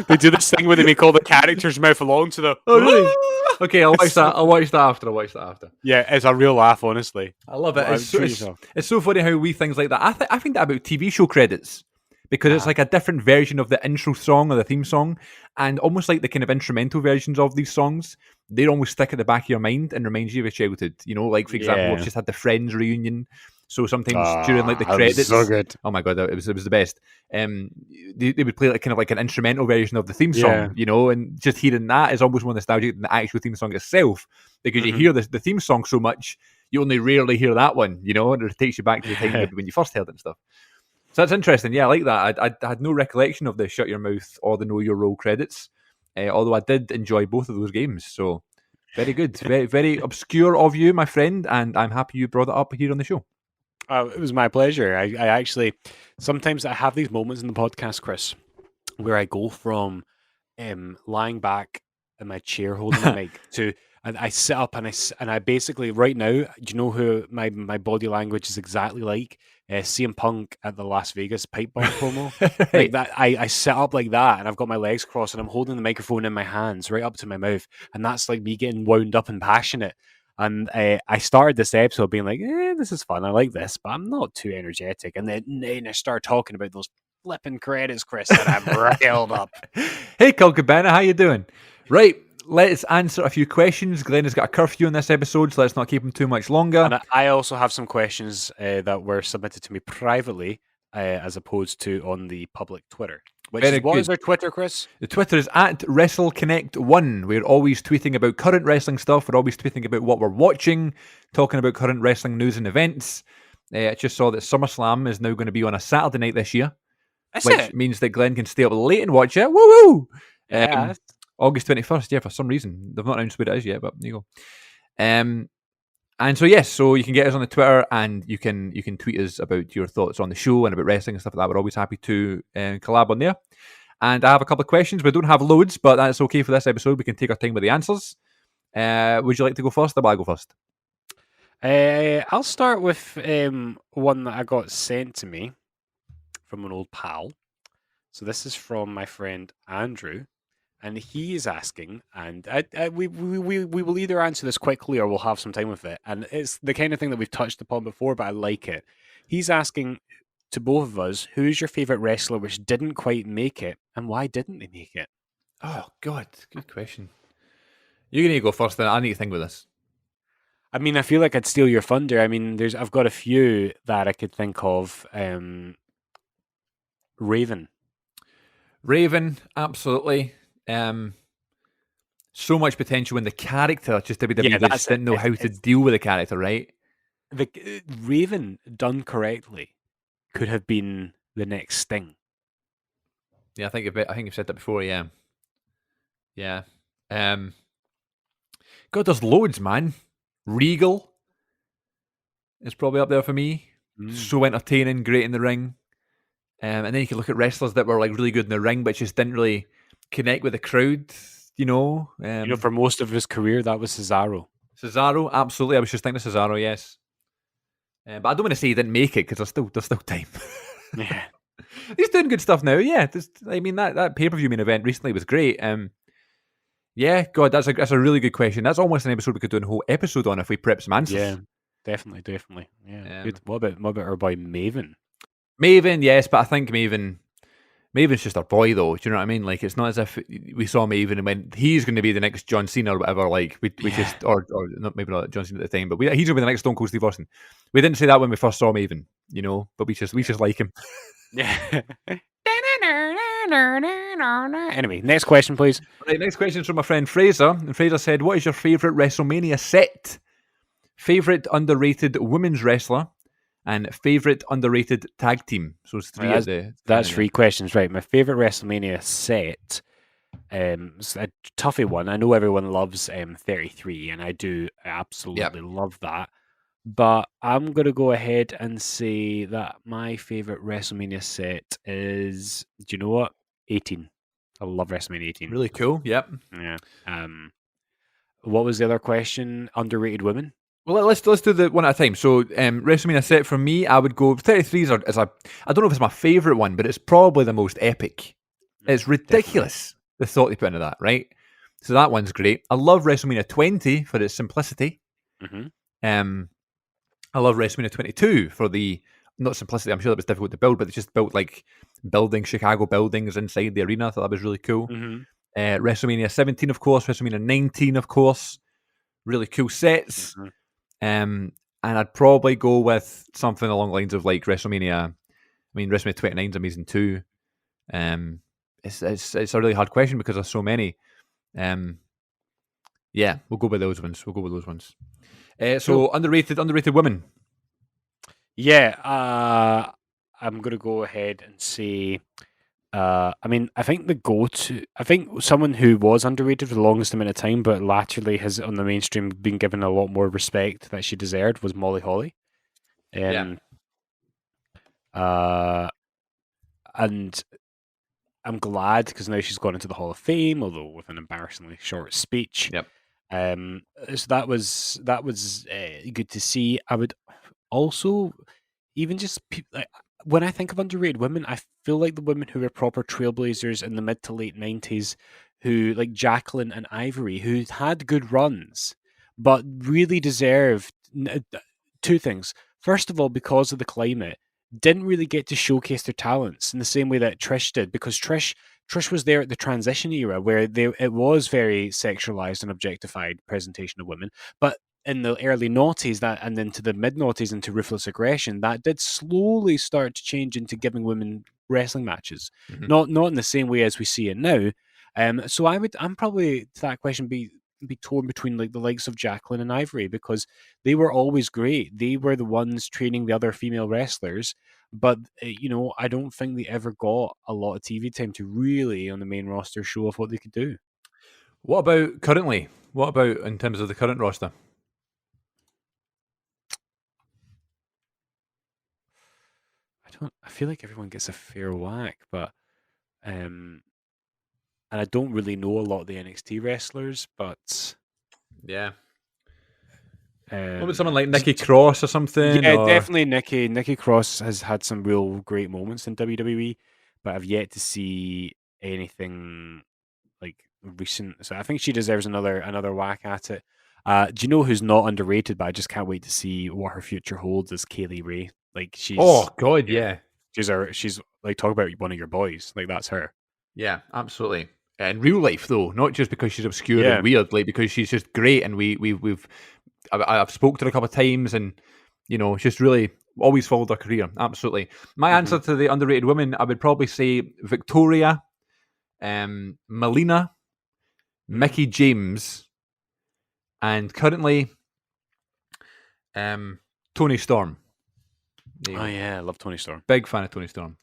They do this thing where they make all the characters mouth along to the. Oh, really? Okay, I'll watch It's that. I'll watch that after. Yeah, it's a real laugh, honestly. I love it. Well, It's treat yourself. so funny how we things like that. I think that about TV show credits because it's like a different version of the intro song or the theme song, and almost like the kind of instrumental versions of these songs. They almost stick at the back of your mind and reminds you of a childhood. You know, like for example, Yeah. we've just had the Friends reunion. So sometimes during like the that was credits, so good. oh my god, it was the best. They would play like kind of like an instrumental version of the theme song, Yeah. you know, and just hearing that is almost more nostalgic than the actual theme song itself because you Mhm. hear the theme song so much, you only rarely hear that one, you know, and it takes you back to the time when you first heard it and stuff. So that's interesting. Yeah, I like that. I had no recollection of the Shut Your Mouth or the Know Your Role credits, although I did enjoy both of those games. So very good, very very obscure of you, my friend, and I'm happy you brought it up here on the show. It was my pleasure. I actually, sometimes I have these moments in the podcast, Chris, where I go from lying back in my chair holding the mic to, and I sit up and I basically, right now, do you know who my body language is exactly like? CM Punk at the Las Vegas pipe bomb promo. Like that, I sit up like that, and I've got my legs crossed, and I'm holding the microphone in my hands right up to my mouth, and that's like me getting wound up and passionate. And I started this episode being like, this is fun, I like this, but I'm not too energetic. And then I start talking about those flipping credits, Chris, and I'm riled up. Hey, Cal Cabana, how you doing? Right, let's answer a few questions. Glenn has got a curfew in this episode, so let's not keep him too much longer. And I also have some questions that were submitted to me privately, as opposed to on the public Twitter. What is our Twitter, Chris? The Twitter is at WrestleConnect1. We're always tweeting about current wrestling stuff. We're always tweeting about what we're watching, talking about current wrestling news and events. I just saw that SummerSlam is now going to be on a Saturday night this year, which means that Glenn can stay up late and watch it. Woo woo! Yeah. August 21st, yeah, for some reason. They've not announced what it is yet, but there you go. And so yes, so you can get us on the Twitter and you can tweet us about your thoughts on the show and about wrestling and stuff like that. We're always happy to collab on there. And I have a couple of questions. We don't have loads, but that's okay for this episode. We can take our time with the answers. Would you like to go first, or will I go first? I'll start with one that I got sent to me from an old pal. So this is from my friend Andrew. And he is asking, and we will either answer this quickly or we'll have some time with it. And it's the kind of thing that we've touched upon before, but I like it. He's asking to both of us, who's your favourite wrestler which didn't quite make it, and why didn't they make it? Oh, God, good question. You're going to go first, then. I need to think with this. I mean, I feel like I'd steal your thunder. I mean, I've got a few that I could think of. Raven. Raven, absolutely. So much potential in the character, just WWE just didn't know how to deal with the character, right? The Raven, done correctly, could have been the next Sting. Yeah, I think you've said that before. Yeah. God, there's loads, man. Regal is probably up there for me. So entertaining, great in the ring. And then you can look at wrestlers that were like really good in the ring, but just didn't really connect with the crowd. For most of his career, that was Cesaro. Cesaro, absolutely. I was just thinking of Cesaro, yes. But I don't want to say he didn't make it because there's still time. Yeah, he's doing good stuff now. Yeah, that pay-per-view main event recently was great. Yeah, God, that's a really good question. That's almost an episode we could do a whole episode on if we prep some answers. Yeah, definitely. Yeah. Good. What about our boy Maven? Maven, yes, but I think Maven's just our boy, though. Do you know what I mean? Like, it's not as if we saw Maven and went, he's going to be the next John Cena or whatever. Like, we just, or not, maybe not John Cena at the time, but he's going to be the next Stone Cold Steve Austin. We didn't say that when we first saw Maven, but we just like him. Yeah. Anyway, next question, please. Right, next question is from my friend Fraser. And Fraser said, what is your favourite WrestleMania set? Favourite underrated women's wrestler? And favourite underrated tag team. So it's three. That's three questions, right? My favourite WrestleMania set. It's a toughy one. I know everyone loves 33, and I do absolutely love that. But I'm gonna go ahead and say that my favourite WrestleMania set is. Do you know what? 18. I love WrestleMania 18. Really cool. Yep. Yeah. What was the other question? Underrated women. Well, let's do the one at a time. So, WrestleMania set for me, I would go 33s I don't know if it's my favourite one, but it's probably the most epic. It's ridiculous the thought they put into that, right? So that one's great. I love WrestleMania 20 for its simplicity. Mm-hmm. I love WrestleMania 22 for the not simplicity. I'm sure that was difficult to build, but they just built like Chicago buildings inside the arena. I thought that was really cool. Mm-hmm. WrestleMania 17, of course. WrestleMania 19, of course. Really cool sets. Mm-hmm. And I'd probably go with something along the lines of like WrestleMania. WrestleMania 29 is amazing too. It's a really hard question because there's so many. Yeah, we'll go with those ones. So underrated women. Yeah, I'm gonna go ahead and say. I think someone who was underrated for the longest amount of time, but latterly has on the mainstream been given a lot more respect that she deserved was Molly Holly. And I'm glad because now she's gone into the Hall of Fame, although with an embarrassingly short speech. Yep. So that was good to see. I would also even just when I think of underrated women, I feel like the women who were proper trailblazers in the mid to late 90s, who like Jacqueline and Ivory, who had good runs, but really deserved two things. First of all, because of the climate, didn't really get to showcase their talents in the same way that Trish did, because Trish was there at the transition era where it was very sexualized and objectified presentation of women, but in the early noughties and into the mid noughties into Ruthless Aggression, that did slowly start to change into giving women wrestling matches. Mm-hmm. Not in the same way as we see it now. So I'm probably to that question be torn between like the likes of Jacqueline and Ivory, because they were always great. They were the ones training the other female wrestlers, but I don't think they ever got a lot of TV time to really on the main roster show off what they could do. What about currently? What about in terms of the current roster? I feel like everyone gets a fair whack, but and I don't really know a lot of the NXT wrestlers, but yeah. What about someone like Nikki Cross or something? Yeah, definitely Nikki Cross has had some real great moments in WWE, but I've yet to see anything like recent. So I think she deserves another whack at it. Do you know who's not underrated, but I just can't wait to see what her future holds, is Kaylee Ray. Like she's she's like, talk about one of your boys. Like that's her. Yeah, absolutely. In real life though, not just because she's obscure and weird, like because she's just great, and I've spoke to her a couple of times, and it's just really always followed their career. Absolutely. My answer to the underrated women, I would probably say Victoria, Melina, Mickey James, and currently Tony Storm. There you Oh go. yeah, I love Tony Storm. Big fan of Tony Storm.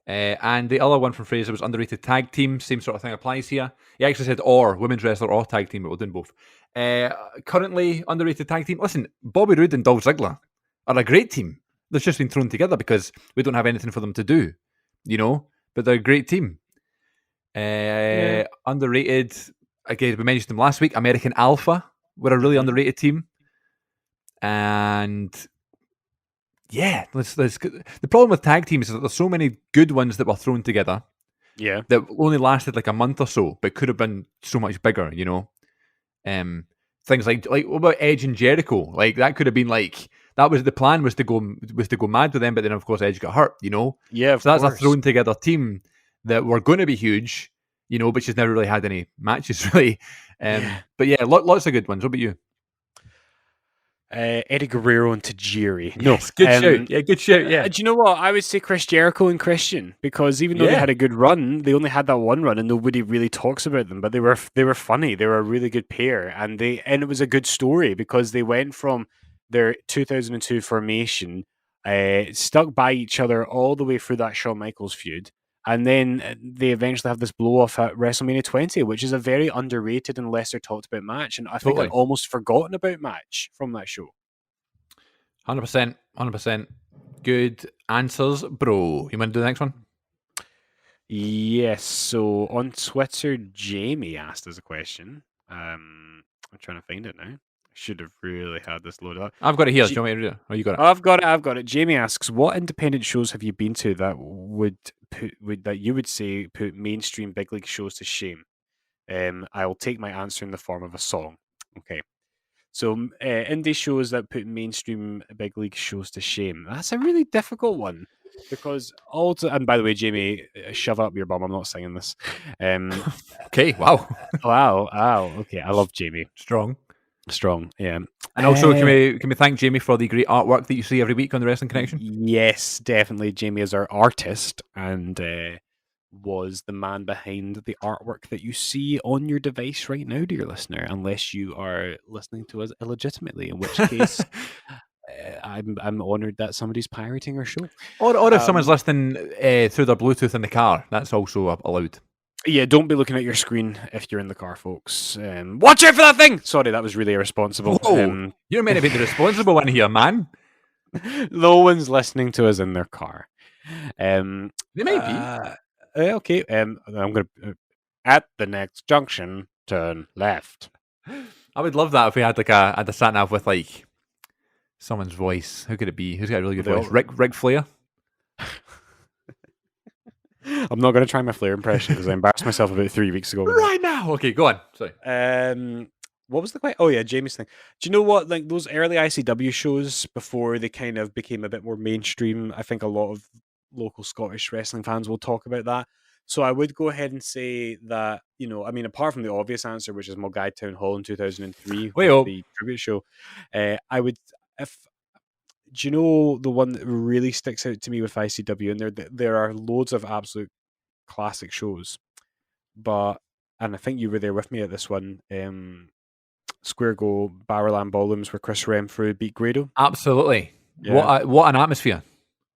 And the other one from Fraser was underrated tag team. Same sort of thing applies here. He actually said or women's wrestler or tag team, but we're doing both. Currently underrated tag team. Listen, Bobby Roode and Dolph Ziggler are a great team. They've just been thrown together because we don't have anything for them to do, but they're a great team. Underrated, again, we mentioned them last week. American Alpha were a really underrated team. And yeah, the problem with tag teams is that there's so many good ones that were thrown together. Yeah. That only lasted like a month or so, but could have been so much bigger, Things like what about Edge and Jericho? Like that could have been like that was the plan was to go mad with them, but then of course Edge got hurt, Yeah, So that's a thrown together team that were going to be huge, but she's never really had any matches really. But yeah, lots of good ones. What about you? Eddie Guerrero and Tajiri. Yes, good shout. Yeah, good shout. Yeah. Do you know what? I would say Chris Jericho and Christian, because even though they had a good run, they only had that one run, and nobody really talks about them. But they were funny. They were a really good pair, and it was a good story because they went from their 2002 formation, stuck by each other all the way through that Shawn Michaels feud. And then they eventually have this blow off at WrestleMania 20, which is a very underrated and lesser talked about match. And I think an almost forgotten about match from that show. 100%. 100%. Good answers, bro. You want to do the next one? Yes. So on Twitter, Jamie asked us a question. I'm trying to find it now. Should have really had this loaded up. I've got it here. Do you want me to read it? Oh, you got it. I've got it. Jamie asks, what independent shows have you been to that that you would say put mainstream big league shows to shame? I will take my answer in the form of a song. Okay. So indie shows that put mainstream big league shows to shame. That's a really difficult one because and by the way, Jamie, shove up your bum. I'm not singing this. Okay. Wow. Wow. Okay. I love Jamie. Strong, yeah. And also, can we thank Jamie for the great artwork that you see every week on the Wrestling Connection? Yes, definitely. Jamie is our artist and was the man behind the artwork that you see on your device right now, dear listener, unless you are listening to us illegitimately, in which case I'm honoured that somebody's pirating our show. Or if someone's listening through their Bluetooth in the car, that's also allowed. Yeah, don't be looking at your screen if you're in the car, folks. Watch out for that thing! Sorry, that was really irresponsible. You're meant to be the responsible one here, man. No one's listening to us in their car. They might be. Okay, I'm going to... at the next junction, turn left. I would love that if we had like a sat-nav with like someone's voice. Who could it be? Who's got a really good voice? Ric Flair? I'm not going to try my Flair impression because I embarrassed myself about 3 weeks ago. Right now. Okay, go on. Sorry. What was the question? Oh yeah, Jamie's thing. Do you know what? Like those early ICW shows before they kind of became a bit more mainstream. I think a lot of local Scottish wrestling fans will talk about that. So I would go ahead and say that apart from the obvious answer, which is Mulgai Town Hall in 2003, the tribute show, I would do you know the one that really sticks out to me with ICW? And there are loads of absolute classic shows, and I think you were there with me at this one. Square Go Barrowland Ballrooms where Chris Renfrew beat Grado. Absolutely. Yeah. What an atmosphere.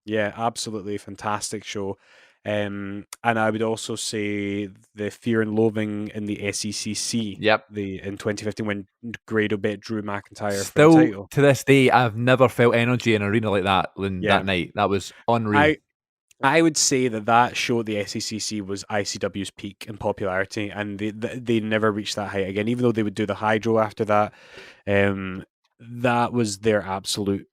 Yeah, absolutely fantastic show. And I would also say the Fear and Loathing in the SECC. Yep. In 2015 when Grado beat Drew McIntyre Still, for the title. To this day, I've never felt energy in an arena like that that night. That was unreal. I would say that show at the SECC was ICW's peak in popularity, and they never reached that height again. Even though they would do the Hydro after that, that was their absolute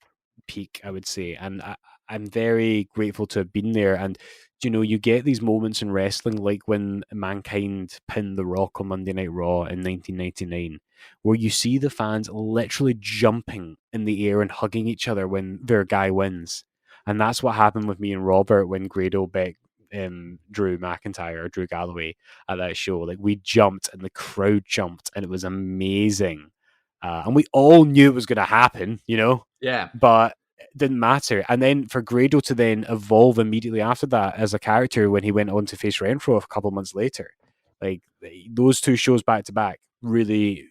peak, I would say. And I'm very grateful to have been there. And you get these moments in wrestling, like when Mankind pinned The Rock on Monday Night Raw in 1999, where you see the fans literally jumping in the air and hugging each other when their guy wins. And that's what happened with me and Robert when Grado beat Drew McIntyre or Drew Galloway at that show. Like, we jumped and the crowd jumped and it was amazing. And we all knew it was going to happen, Yeah. But it didn't matter. And then for Grado to then evolve immediately after that as a character when he went on to face Renfro a couple of months later, like those two shows back to back really,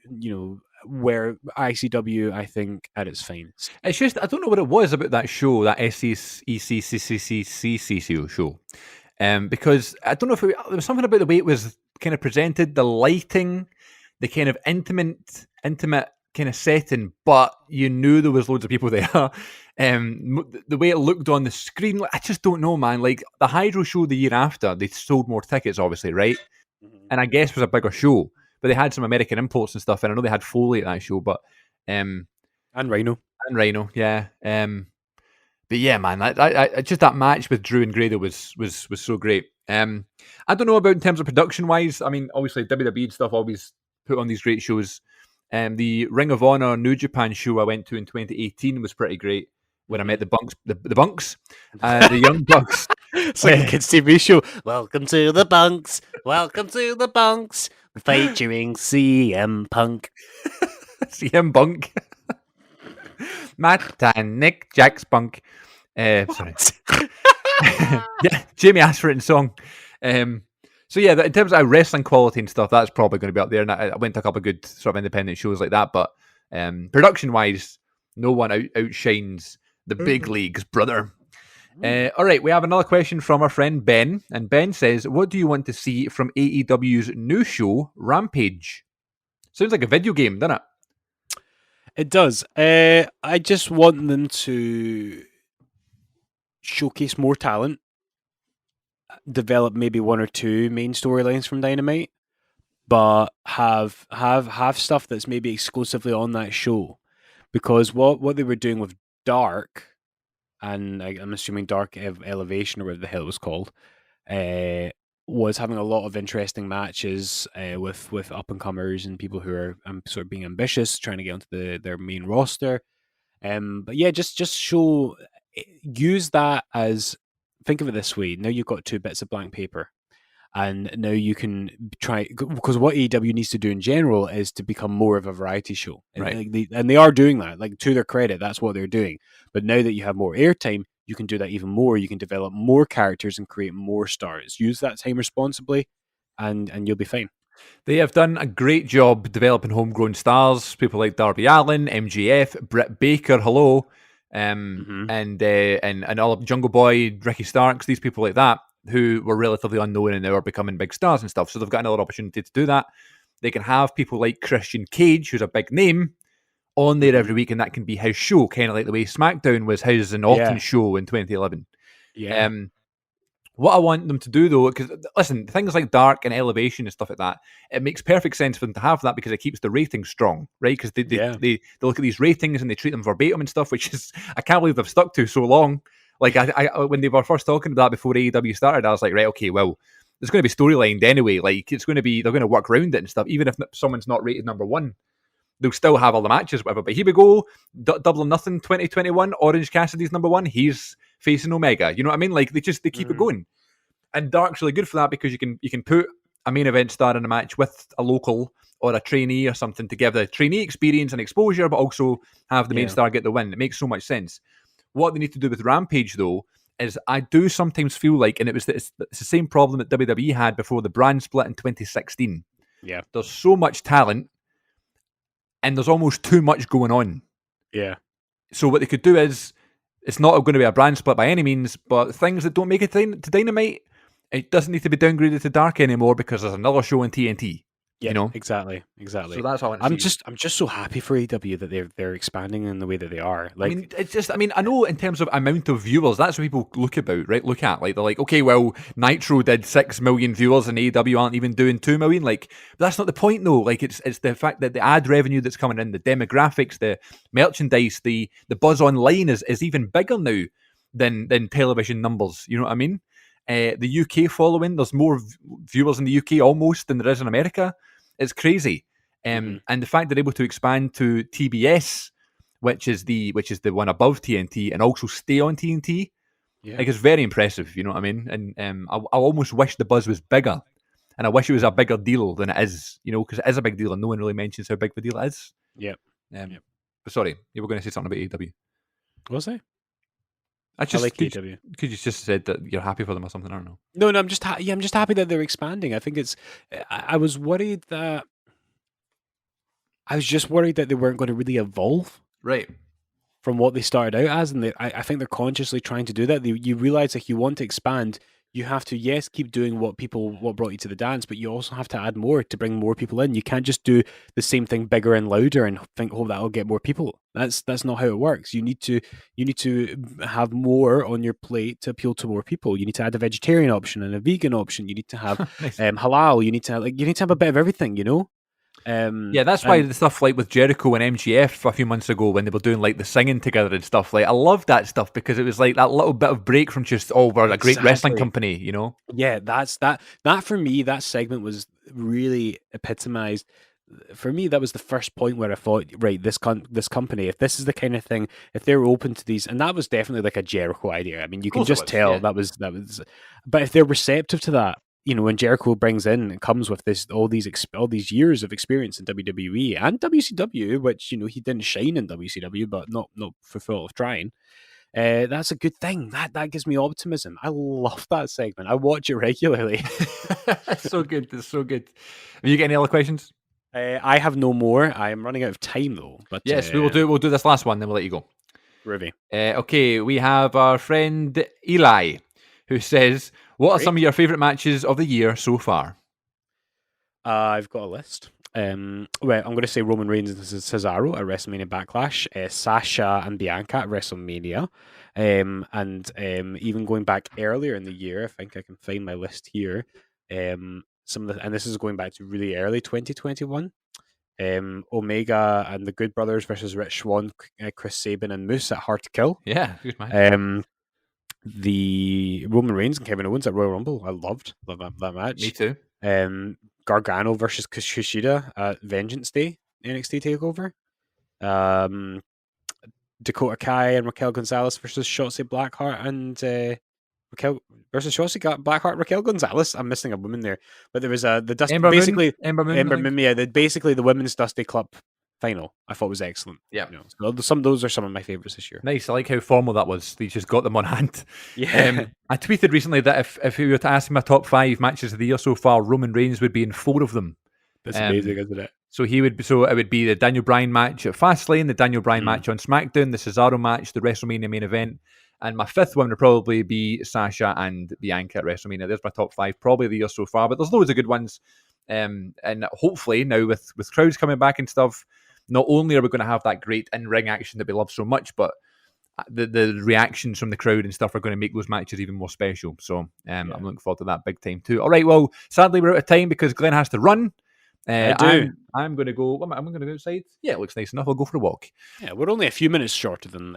were ICW, I think, at its finest. It's just, I don't know what it was about that show, that SECCCCCC show. Because I don't know if there was something about the way it was kind of presented, the lighting, the kind of intimate kind of setting, but you knew there was loads of people there. The way it looked on the screen, I just don't know, man. Like the Hydro show the year after, they sold more tickets, obviously, right? And I guess it was a bigger show, but they had some American imports and stuff, and I know they had Foley at that show, but and Rhino, yeah. But yeah, man, I just that match with Drew and Grado was so great. I don't know about in terms of production wise. I mean, obviously WWE and stuff always put on these great shows. The Ring of Honor New Japan show I went to in 2018 was pretty great. When I met the Bunks, the Young Bucks. It's like a kids' TV show. Welcome to the Bunks. Welcome to the Bunks. Featuring CM Punk. CM Punk. Matt and Nick Jack Spunk. Sorry. Yeah, Jamie asked for it in song. So yeah, in terms of wrestling quality and stuff, that's probably going to be up there. And I went to a couple of good sort of independent shows like that, but production-wise, no one outshines the big leagues, brother. All right, we have another question from our friend Ben, and Ben says, "What do you want to see from AEW's new show, Rampage?" Sounds like a video game, doesn't it? It does. I just want them to showcase more talent, develop maybe one or two main storylines from Dynamite, but have stuff that's maybe exclusively on that show. Because what they were doing with Dark, and I'm assuming Dark Elevation or whatever the hell it was called, was having a lot of interesting matches with up and comers and people who are sort of being ambitious, trying to get onto their main roster. But yeah, just use that as, think of it this way. Now you've got two bits of blank paper, and now you can try, because what AEW needs to do in general is to become more of a variety show, right? And they are doing that. Like, to their credit, that's what they're doing. But now that you have more airtime, you can do that even more. You can develop more characters and create more stars. Use that time responsibly, and you'll be fine. They have done a great job developing homegrown stars, people like Darby Allin, MJF, Britt Baker, hello, and all of Jungle Boy, Ricky Starks, these people like that, who were relatively unknown and now are becoming big stars and stuff. So they've got another opportunity to do that. They can have people like Christian Cage, who's a big name, on there every week, and that can be his show, kind of like the way SmackDown was his and Orton's show in 2011. Yeah. What I want them to do, though, because listen, things like Dark and Elevation and stuff like that, it makes perfect sense for them to have that because it keeps the ratings strong, right? Because they look at these ratings and they treat them verbatim and stuff, which is, I can't believe they've stuck to so long. Like, I when they were first talking about that before AEW started, I was like, right, okay, well, there's going to be storylined anyway. Like, it's going to be, they're going to work around it and stuff. Even if someone's not rated number one, they'll still have all the matches, whatever. But here we go, Double or Nothing 2021, Orange Cassidy's number one. He's facing Omega. You know what I mean? Like, they keep it going. And Dark's really good for that because you can put a main event star in a match with a local or a trainee or something to give the trainee experience and exposure, but also have the main star get the win. It makes so much sense. What they need to do with Rampage, though, is I do sometimes feel like, and it's the same problem that WWE had before the brand split in 2016. Yeah. There's so much talent, and there's almost too much going on. Yeah. So what they could do is, it's not going to be a brand split by any means, but things that don't make it to Dynamite, it doesn't need to be downgraded to Dark anymore because there's another show in TNT. Yeah, you know? Exactly. So that's how I'm just so happy for AEW that they're expanding in the way that they are. Like, I mean, it's just, I mean, I know in terms of amount of viewers, that's what people look at. Like, they're like, okay, well, Nitro did 6 million viewers and AEW aren't even doing 2 million. Like, but that's not the point though. Like, it's the fact that the ad revenue that's coming in, the demographics, the merchandise, the buzz online is even bigger now than television numbers. You know what I mean? The UK following, there's more viewers in the UK almost than there is in America. It's crazy. And the fact they're able to expand to TBS, which is the one above TNT, and also stay on TNT, like, it's very impressive. You know what I mean? And I almost wish the buzz was bigger, and I wish it was a bigger deal than it is. You know, because it is a big deal, and no one really mentions how big the deal is. Yeah. But sorry, you were going to say something about AEW. Was I? I just like could, AEW. could you just said that you're happy for them or something? I don't know. No, I'm just I'm just happy that they're expanding. I think it's. I was worried that. I was just worried that they weren't going to really evolve Right. from what they started out as, and I think they're consciously trying to do that. You realize if you want to expand, you have to keep doing what brought you to the dance, but you also have to add more to bring more people in. You can't just do the same thing bigger and louder and think, oh, that'll get more people. That's not how it works. You need to have more on your plate to appeal to more people. You need to add a vegetarian option and a vegan option. You need to have Nice. halal. You need to have a bit of everything. Yeah, that's why the stuff like with Jericho and MGF a few months ago when they were doing like the singing together and stuff, like I loved that stuff because it was like that little bit of break from just we're a great wrestling Exactly. company, you know? Yeah, that for me, that segment was really epitomized. For me, that was the first point where I thought, right, this company, if this is the kind of thing, if they're open to these, and that was definitely like a Jericho idea. I mean, you can course it just was, tell yeah. that was, but if they're receptive to that, when Jericho brings in and comes with all these years of experience in WWE and WCW, which he didn't shine in WCW, but not for full of trying. That's a good thing. That gives me optimism. I love that segment. I watch it regularly. It's so good. It's so good. Have you got any other questions? I have no more. I am running out of time though. But Yes, we will do. We'll do this last one, then we'll let you go. Ruby. Okay, we have our friend Eli, who says, "What are some of your favourite matches of the year so far?" I've got a list. Well, I'm going to say Roman Reigns and Cesaro at WrestleMania Backlash, Sasha and Bianca at WrestleMania, and even going back earlier in the year, I think I can find my list here. Some of and this is going back to really early 2021. Omega and the Good Brothers versus Rich Swann, Chris Sabin and Moose at Hard to Kill. Yeah, good match. The Roman Reigns and Kevin Owens at Royal Rumble. I loved that match. Me too. Gargano versus Kushida at Vengeance Day NXT Takeover. Dakota Kai and Raquel Gonzalez versus Shotzi Blackheart and Raquel versus Shotzi Blackheart, Raquel Gonzalez. I'm missing a woman there, but there was the Dusty Ember Ember Moon. Moon. Yeah, basically the women's Dusty Club final. I thought was excellent. Yeah, so those are some of my favorites this year. Nice. I like how formal that was. They just got them on hand. Yeah. I tweeted recently that if you were to ask me my top 5 matches of the year so far, Roman Reigns would be in 4 of them. That's amazing, isn't it? So it would be the Daniel Bryan match at Fastlane, the Daniel Bryan match on SmackDown, the Cesaro match, the WrestleMania main event, and my 5th one would probably be Sasha and Bianca at WrestleMania. There's my top 5, probably of the year so far, but there's loads of good ones. And hopefully now with crowds coming back and stuff, not only are we going to have that great in-ring action that we love so much, but the reactions from the crowd and stuff are going to make those matches even more special. So I'm looking forward to that big time too. All right, well, sadly we're out of time because Glenn has to run. I do. I'm going to go. I'm going to go outside. Yeah, it looks nice enough. I'll go for a walk. Yeah, we're only a few minutes shorter than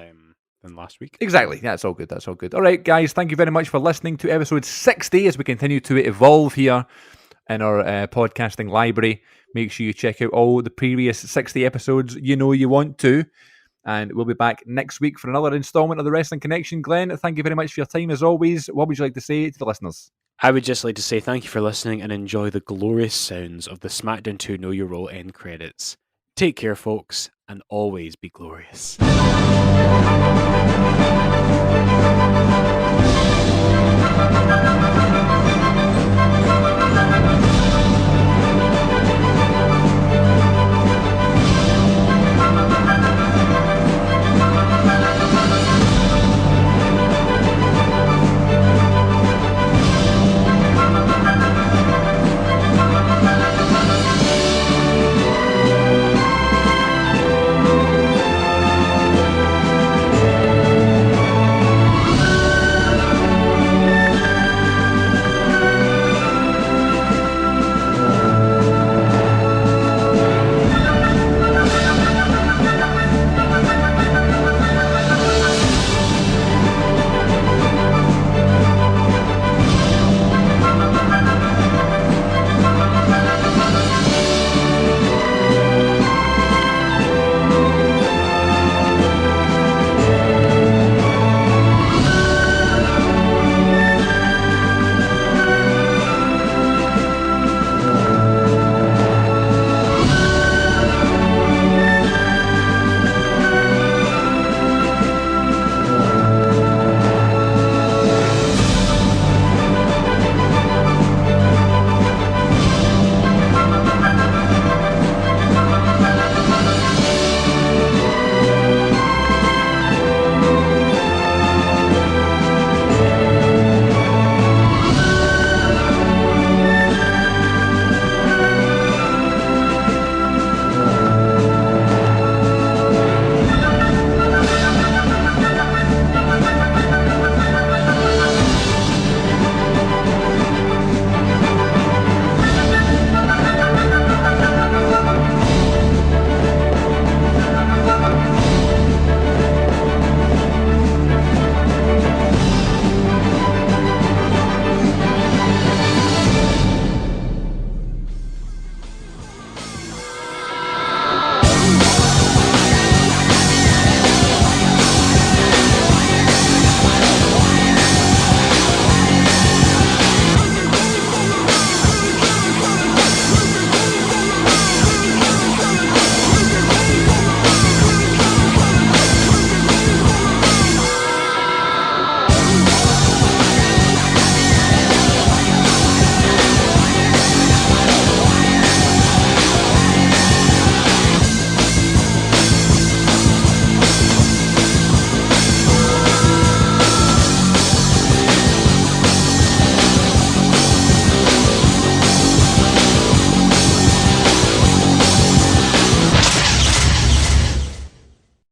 last week. Exactly. Yeah, that's all good. That's all good. All right, guys. Thank you very much for listening to episode 60 as we continue to evolve here in our podcasting library. Make sure you check out all the previous 60 episodes you want to. And we'll be back next week for another installment of the Wrestling Connection. Glenn, thank you very much for your time as always. What would you like to say to the listeners? I would just like to say thank you for listening and enjoy the glorious sounds of the SmackDown 2 Know Your Role end credits. Take care, folks, and always be glorious.